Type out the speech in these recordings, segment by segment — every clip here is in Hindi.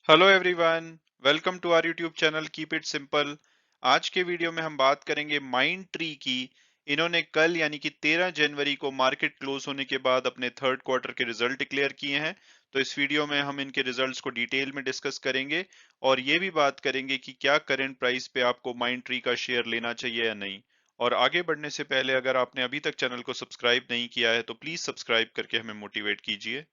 Hello everyone, welcome to our YouTube channel keep it simple. आज के वीडियो में हम बात करेंगे माइंड ट्री की। इन्होंने कल यानी कि 13 जनवरी को मार्केट क्लोज होने के बाद अपने थर्ड क्वार्टर के रिजल्ट डिक्लेयर किए हैं। तो इस वीडियो में हम इनके रिजल्ट्स को डिटेल में डिस्कस करेंगे और ये भी बात करेंगे कि क्या करंट प्राइस पे आपको माइंड ट्री का शेयर लेना चाहिए या नहीं। और आगे बढ़ने से पहले अगर आपने अभी तक चैनल को सब्सक्राइब नहीं किया है तो प्लीज सब्सक्राइब करके हमें मोटिवेट कीजिए।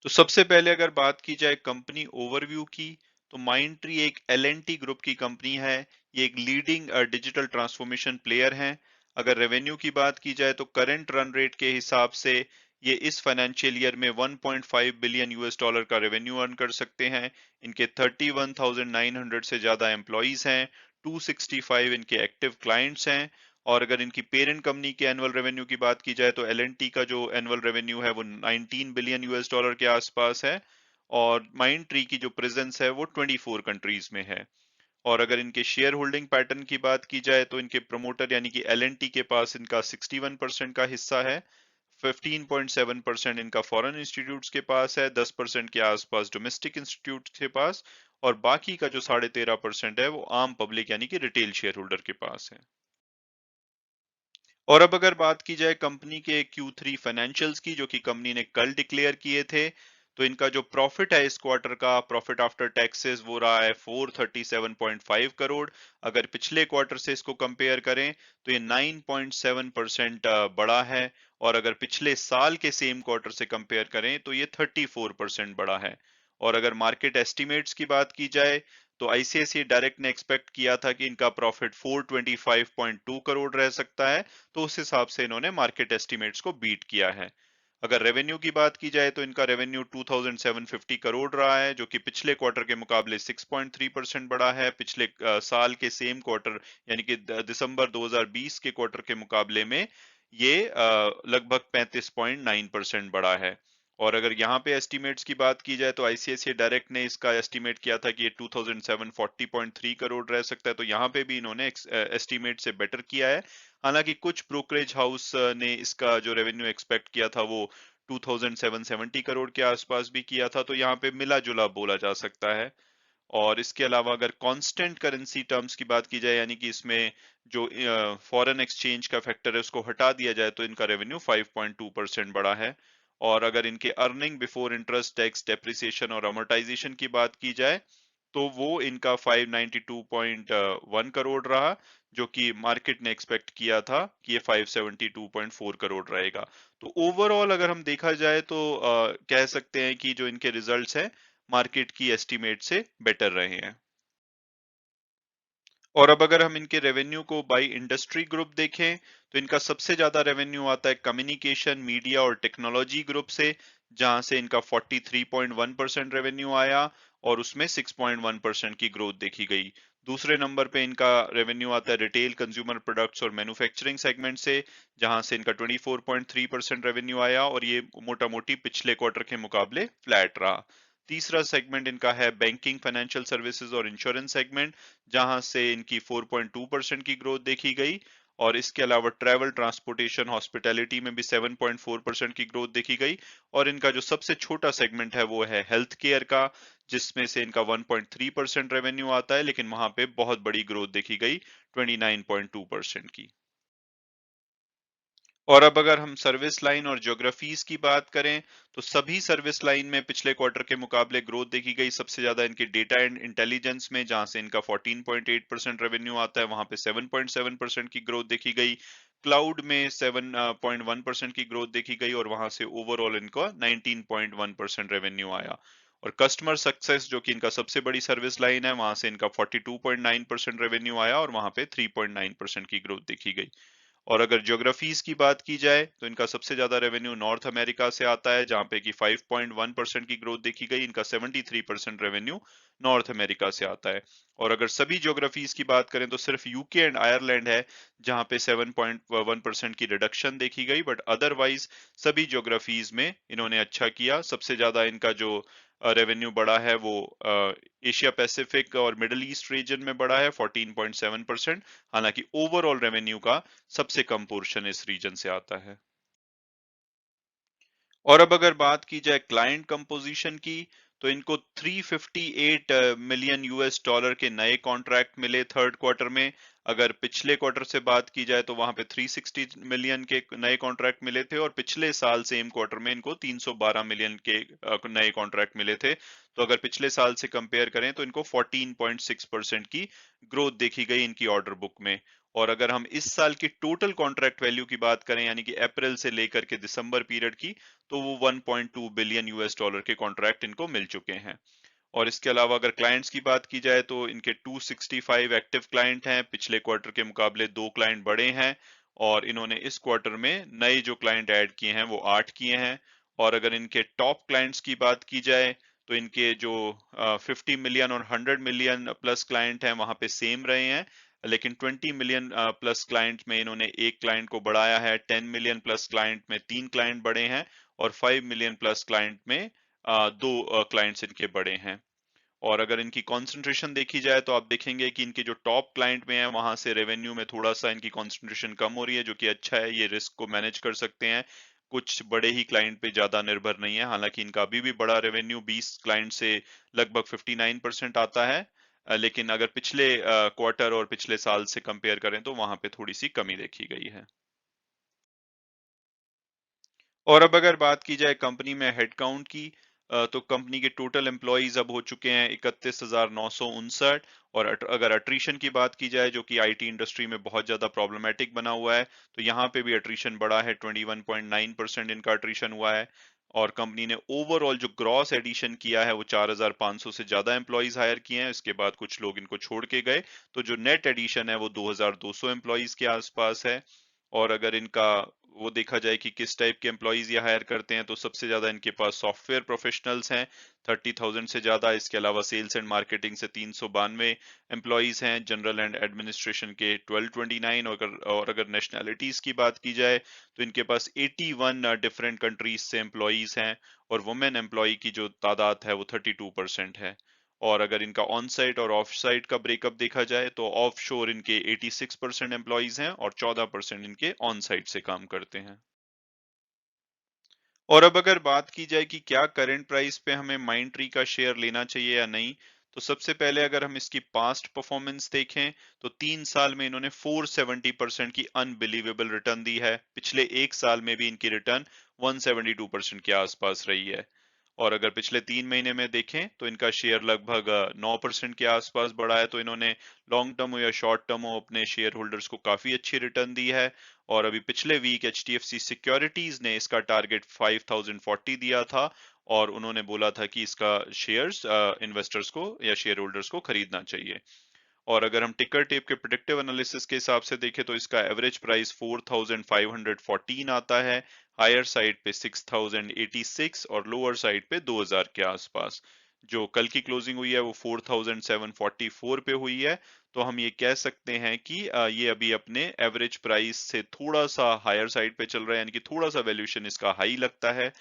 तो सबसे पहले अगर बात की जाए कंपनी ओवरव्यू की, तो माइंडट्री एक एल&टी ग्रुप की कंपनी है। ये एक लीडिंग डिजिटल ट्रांसफॉर्मेशन प्लेयर है। अगर रेवेन्यू की बात की जाए तो करंट रन रेट के हिसाब से ये इस फाइनेंशियल ईयर में 1.5 बिलियन यूएस डॉलर का रेवेन्यू अर्न कर सकते हैं। इनके 31,900 से ज्यादा एम्प्लॉइज हैं। 265 इनके एक्टिव क्लाइंट्स हैं। और अगर इनकी पेरेंट कंपनी के एनुअल रेवेन्यू की बात की जाए तो एल&टी का जो एनुअल रेवेन्यू है वो 19 बिलियन यूएस डॉलर के आसपास है। और माइंड ट्री की जो प्रेजेंस है वो 24 कंट्रीज में है। और अगर इनके शेयर होल्डिंग पैटर्न की बात की जाए तो इनके प्रमोटर यानी कि एल&टी के पास इनका 61% का हिस्सा है। 15.7% इनका फॉरेन इंस्टीट्यूट्स के पास है, 10% के आसपास डोमेस्टिक इंस्टीट्यूट के पास, और बाकी का जो 13.5% है वो आम पब्लिक यानी कि रिटेल शेयर होल्डर के पास है। और अब अगर बात की जाए कंपनी के Q3 फाइनेंशियल्स की, जो कि कंपनी ने कल डिक्लेयर किए थे, तो इनका जो प्रॉफिट है इस क्वार्टर का, प्रॉफिट आफ्टर टैक्सेस, वो रहा है 437.5 करोड़। अगर पिछले क्वार्टर से इसको कंपेयर करें तो ये 9.7% बढ़ा है। और अगर पिछले साल के सेम क्वार्टर से कंपेयर करें तो ये 34% बढ़ा है। और अगर मार्केट एस्टिमेट्स की बात की जाए तो आईसीआईसीआई डायरेक्ट ने एक्सपेक्ट किया था कि इनका प्रॉफिट 425.2 करोड़ रह सकता है। तो उस हिसाब से इन्होंने मार्केट एस्टिमेट्स को बीट किया है। अगर रेवेन्यू की बात की जाए तो इनका रेवेन्यू 2750 करोड़ रहा है, जो कि पिछले क्वार्टर के मुकाबले 6.3% बढ़ा है। पिछले साल के सेम क्वार्टर यानी कि दिसंबर 2020 के क्वार्टर के मुकाबले में ये लगभग 35.9% बढ़ा है। और अगर यहाँ पे एस्टिमेट्स की बात की जाए तो आईसीआईसीआई डायरेक्ट ने इसका एस्टिमेट किया था कि ये 2740.3 करोड़ रह सकता है। तो यहाँ पे भी इन्होंने एस्टिमेट से बेटर किया है। हालांकि कुछ ब्रोकरेज हाउस ने इसका जो रेवेन्यू एक्सपेक्ट किया था वो 2770 करोड़ के आसपास भी किया था। तो यहाँ पे मिला जुला बोला जा सकता है। और इसके अलावा अगर कांस्टेंट करेंसी टर्म्स की बात की जाए यानी कि इसमें जो फॉरेन एक्सचेंज का फैक्टर है उसको हटा दिया जाए तो इनका रेवेन्यू 5.2% बढ़ा है। और अगर इनके earning before interest tax depreciation और अमोर्टाइजेशन की बात की जाए तो वो इनका 592.1 करोड़ रहा, जो कि मार्केट ने एक्सपेक्ट किया था कि ये 572.4 करोड़ रहेगा। तो ओवरऑल अगर हम देखा जाए तो कह सकते हैं कि जो इनके रिजल्ट्स हैं मार्केट की एस्टीमेट से बेटर रहे हैं। और अब अगर हम इनके रेवेन्यू को बाय इंडस्ट्री ग्रुप देखें तो इनका सबसे ज्यादा रेवेन्यू आता है कम्युनिकेशन, मीडिया और टेक्नोलॉजी ग्रुप से, जहां से इनका 43.1% रेवेन्यू आया और उसमें 6.1% की ग्रोथ देखी गई। दूसरे नंबर पे इनका रेवेन्यू आता है रिटेल, कंज्यूमर प्रोडक्ट्स और मैन्युफैक्चरिंग सेगमेंट से, जहां से इनका 24.3% रेवेन्यू आया और ये मोटा मोटी पिछले क्वार्टर के मुकाबले फ्लैट रहा। तीसरा सेगमेंट इनका है बैंकिंग, फाइनेंशियल सर्विसेज और इंश्योरेंस सेगमेंट, जहां से इनकी 4.2% की ग्रोथ देखी गई। और इसके अलावा ट्रैवल, ट्रांसपोर्टेशन, हॉस्पिटैलिटी में भी 7.4% की ग्रोथ देखी गई। और इनका जो सबसे छोटा सेगमेंट है वो है हेल्थ केयर का, जिसमें से इनका 1.3% रेवेन्यू आता है, लेकिन वहां पे बहुत बड़ी ग्रोथ देखी गई 29.2% की। और अब अगर हम सर्विस लाइन और ज्योग्राफीज की बात करें तो सभी सर्विस लाइन में पिछले क्वार्टर के मुकाबले ग्रोथ देखी गई। सबसे ज्यादा इनके डेटा एंड इंटेलिजेंस में, जहां से इनका 14.8% रेवेन्यू आता है, वहां पे 7.7% की ग्रोथ देखी गई। क्लाउड में 7.1% की ग्रोथ देखी गई और वहां से ओवरऑल इनको 19.1% रेवेन्यू आया। और कस्टमर सक्सेस, जो कि इनका सबसे बड़ी सर्विस लाइन है, वहां से इनका 42.9% रेवेन्यू आया और वहां पे 3.9% की ग्रोथ देखी गई। और अगर ज्योग्राफीज की बात की जाए तो इनका सबसे ज्यादा रेवेन्यू नॉर्थ अमेरिका से आता है, जहां पे कि 5.1% की ग्रोथ देखी गई। इनका 73% रेवेन्यू नॉर्थ अमेरिका से आता है। और अगर सभी ज्योग्राफीज की बात करें तो सिर्फ यूके एंड आयरलैंड है जहां पे 7.1% की रिडक्शन देखी गई, बट अदरवाइज सभी ज्योग्राफीज में इन्होंने अच्छा किया। सबसे ज्यादा इनका जो रेवेन्यू बढ़ा है वो एशिया पैसिफिक और मिडिल ईस्ट रीजन में बढ़ा है 14.7%। हालांकि ओवरऑल रेवेन्यू का सबसे कम पोर्शन इस रीजन से आता है। और अब अगर बात की जाए क्लाइंट कंपोजिशन की, तो इनको 358 मिलियन यूएस डॉलर के नए कॉन्ट्रैक्ट मिले थर्ड क्वार्टर में। अगर पिछले क्वार्टर से बात की जाए तो वहां पे 360 मिलियन के नए कॉन्ट्रैक्ट मिले थे, और पिछले साल सेम क्वार्टर में इनको 312 मिलियन के नए कॉन्ट्रैक्ट मिले थे। तो अगर पिछले साल से कंपेयर करें तो इनको 14.6% की ग्रोथ देखी गई इनकी ऑर्डर बुक में। और अगर हम इस साल की टोटल कॉन्ट्रैक्ट वैल्यू की बात करें, यानी कि अप्रैल से लेकर के दिसंबर पीरियड की, तो वो 1.2 बिलियन यूएस डॉलर के कॉन्ट्रैक्ट इनको मिल चुके हैं। और इसके अलावा अगर क्लाइंट्स की बात की जाए तो इनके 265 एक्टिव क्लाइंट हैं, पिछले क्वार्टर के मुकाबले 2 क्लाइंट बढ़े हैं। और इन्होंने इस क्वार्टर में नए जो क्लाइंट ऐड किए हैं वो 8 किए हैं। और अगर इनके टॉप क्लाइंट्स की बात की जाए तो इनके जो 50 मिलियन और 100 मिलियन प्लस क्लाइंट हैं वहां पे सेम रहे हैं, लेकिन 20 मिलियन प्लस क्लाइंट में इन्होंने एक क्लाइंट को बढ़ाया है, 10 मिलियन प्लस क्लाइंट में 3 क्लाइंट बढ़े हैं, और 5 मिलियन प्लस क्लाइंट में 2 क्लाइंट्स इनके बढ़े हैं। और अगर इनकी कंसंट्रेशन देखी जाए तो आप देखेंगे कि इनके जो टॉप क्लाइंट में है वहां से रेवेन्यू में थोड़ा सा इनकी कंसंट्रेशन कम हो रही है, जो कि अच्छा है, ये रिस्क को मैनेज कर सकते हैं। कुछ बड़े ही क्लाइंट पे ज्यादा निर्भर नहीं है, हालांकि इनका अभी भी बड़ा रेवेन्यू 20 क्लाइंट से लगभग 59% आता है। लेकिन अगर पिछले क्वार्टर और पिछले साल से कंपेयर करें तो वहां पे थोड़ी सी कमी देखी गई है। और अब अगर बात की जाए कंपनी में हेडकाउंट की, तो कंपनी के टोटल एम्प्लॉइज अब हो चुके हैं 31,959। और अगर अट्रीशन की बात की जाए, जो कि आईटी इंडस्ट्री में बहुत ज्यादा प्रॉब्लमेटिक बना हुआ है, तो यहाँ पे भी अट्रीशन बढ़ा है, 21.9% इनका अट्रीशन हुआ है। और कंपनी ने ओवरऑल जो ग्रॉस एडिशन किया है वो 4,500 से ज्यादा एम्प्लॉइज हायर किए हैं, इसके बाद कुछ लोग इनको छोड़ के गए। तो जो नेट एडिशन है वो 2,200 एम्प्लॉइज के आसपास है। और अगर इनका वो देखा जाए कि किस टाइप के एम्प्लॉइज ये हायर करते हैं, तो सबसे ज्यादा इनके पास सॉफ्टवेयर प्रोफेशनल्स हैं, 30,000 से ज्यादा। इसके अलावा सेल्स एंड मार्केटिंग से 392 एम्प्लॉइज हैं, जनरल एंड एडमिनिस्ट्रेशन के 1229। और अगर नेशनैलिटीज की बात की जाए तो इनके पास 81 डिफरेंट कंट्रीज से एम्प्लॉइज हैं, और वुमेन एम्प्लॉय की जो तादाद है वो 32% है। और अगर इनका ऑन साइट और ऑफ साइट का ब्रेकअप देखा जाए तो ऑफ शोर इनके 86% एम्प्लॉइज हैं, और 14% इनके ऑन साइट से काम करते हैं। और अब अगर बात की जाए कि क्या करंट प्राइस पे हमें माइंड ट्री का शेयर लेना चाहिए या नहीं, तो सबसे पहले अगर हम इसकी पास्ट परफॉर्मेंस देखें तो 3 साल में इन्होंने 470% की अनबिलीवेबल रिटर्न दी है। पिछले एक साल में भी इनकी रिटर्न 172% के आसपास रही है। और अगर पिछले 3 महीने में देखें तो इनका शेयर लगभग 9% के आसपास बढ़ा है। तो इन्होंने लॉन्ग टर्म हो या शॉर्ट टर्म हो अपने शेयर होल्डर्स को काफी अच्छी रिटर्न दी है। और अभी पिछले वीक एचडीएफसी सिक्योरिटीज ने इसका टारगेट 5040 दिया था, और उन्होंने बोला था कि इसका शेयर्स इन्वेस्टर्स को या शेयर होल्डर्स को खरीदना चाहिए। और अगर हम टिकर टेप के प्रिडिक्टिव एनालिसिस के हिसाब से देखें तो इसका एवरेज प्राइस 4514 आता है, हायर साइड पे 6086 और लोअर साइड पे 2000 के आसपास। जो कल की क्लोजिंग हुई है वो 4744 पे हुई है। तो हम ये कह सकते हैं कि ये अभी अपने एवरेज प्राइस से थोड़ा सा हायर साइड पे चल रहा है, यानी कि थोड़ा सा वैल्यूएशन इसका हाई लगता है।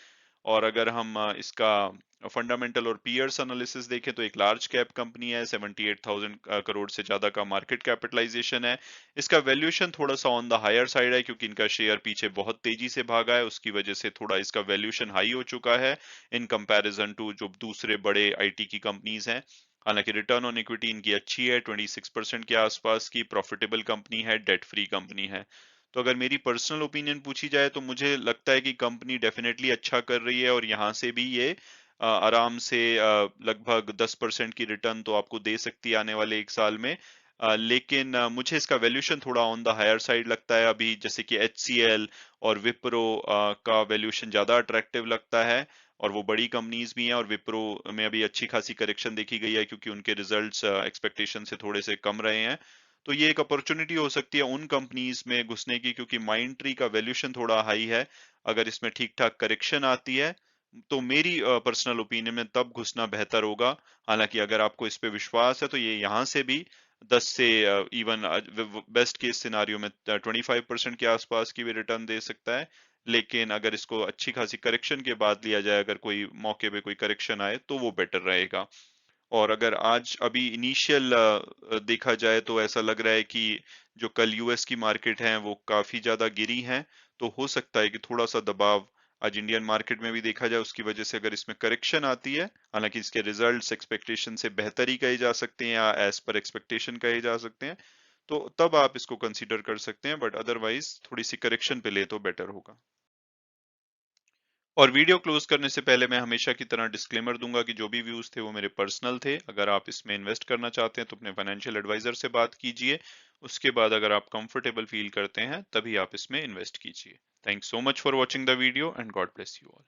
और अगर हम इसका फंडामेंटल और पीयर्स एनालिसिस देखें तो एक लार्ज कैप कंपनी है, 78,000 करोड़ से ज्यादा का मार्केट कैपिटलाइजेशन है। इसका वैल्यूएशन थोड़ा सा ऑन द हायर साइड है, क्योंकि इनका शेयर पीछे बहुत तेजी से भागा है, उसकी वजह से थोड़ा इसका वैल्यूएशन हाई हो चुका है इन कंपैरिजन टू जो दूसरे बड़े आईटी की कंपनीज हैं। हालांकि रिटर्न ऑन इक्विटी इनकी अच्छी है, 26% के आसपास की, प्रॉफिटेबल कंपनी है, डेट फ्री कंपनी है। तो अगर मेरी पर्सनल ओपिनियन पूछी जाए तो मुझे लगता है कि कंपनी डेफिनेटली अच्छा कर रही है, और यहाँ से भी ये आराम से लगभग 10% की रिटर्न तो आपको दे सकती है आने वाले एक साल में। लेकिन मुझे इसका वैल्यूएशन थोड़ा ऑन द हायर साइड लगता है अभी, जैसे कि एचसीएल और विप्रो का वैल्यूएशन ज्यादा अट्रैक्टिव लगता है। और वो बड़ी कंपनीज भी हैं, और विप्रो में अभी अच्छी खासी करेक्शन देखी गई है क्योंकि उनके रिजल्ट्स एक्सपेक्टेशन से थोड़े से कम रहे हैं। तो ये एक अपॉर्चुनिटी हो सकती है उन कंपनीज में घुसने की, क्योंकि माइंड ट्री का वैल्यूएशन थोड़ा हाई है। अगर इसमें ठीक ठाक करेक्शन आती है तो मेरी पर्सनल ओपिनियन में तब घुसना बेहतर होगा। हालांकि अगर आपको इस पे विश्वास है तो ये यहाँ से भी 10 से इवन बेस्ट केस सिनारियो में 25% के आसपास की भी रिटर्न दे सकता है। लेकिन अगर इसको अच्छी खासी करेक्शन के बाद लिया जाए, अगर कोई मौके पे कोई करेक्शन आए तो वो बेटर रहेगा। और अगर आज अभी इनिशियल देखा जाए तो ऐसा लग रहा है कि जो कल यूएस की मार्केट है वो काफी ज्यादा गिरी है, तो हो सकता है कि थोड़ा सा दबाव आज इंडियन मार्केट में भी देखा जाए उसकी वजह से अगर इसमें करेक्शन आती है, हालांकि इसके रिजल्ट्स एक्सपेक्टेशन से बेहतर ही कहे जा सकते हैं या एज पर एक्सपेक्टेशन कहे जा सकते हैं, तो तब आप इसको कंसीडर कर सकते हैं, बट अदरवाइज थोड़ी सी करेक्शन पे ले तो बेटर होगा। और वीडियो क्लोज करने से पहले मैं हमेशा की तरह डिस्क्लेमर दूंगा कि जो भी व्यूज थे वो मेरे पर्सनल थे। अगर आप इसमें इन्वेस्ट करना चाहते हैं तो अपने फाइनेंशियल एडवाइजर से बात कीजिए। उसके बाद अगर आप कंफर्टेबल फील करते हैं तभी आप इसमें इन्वेस्ट कीजिए। Thanks so much for watching the video and God bless you all.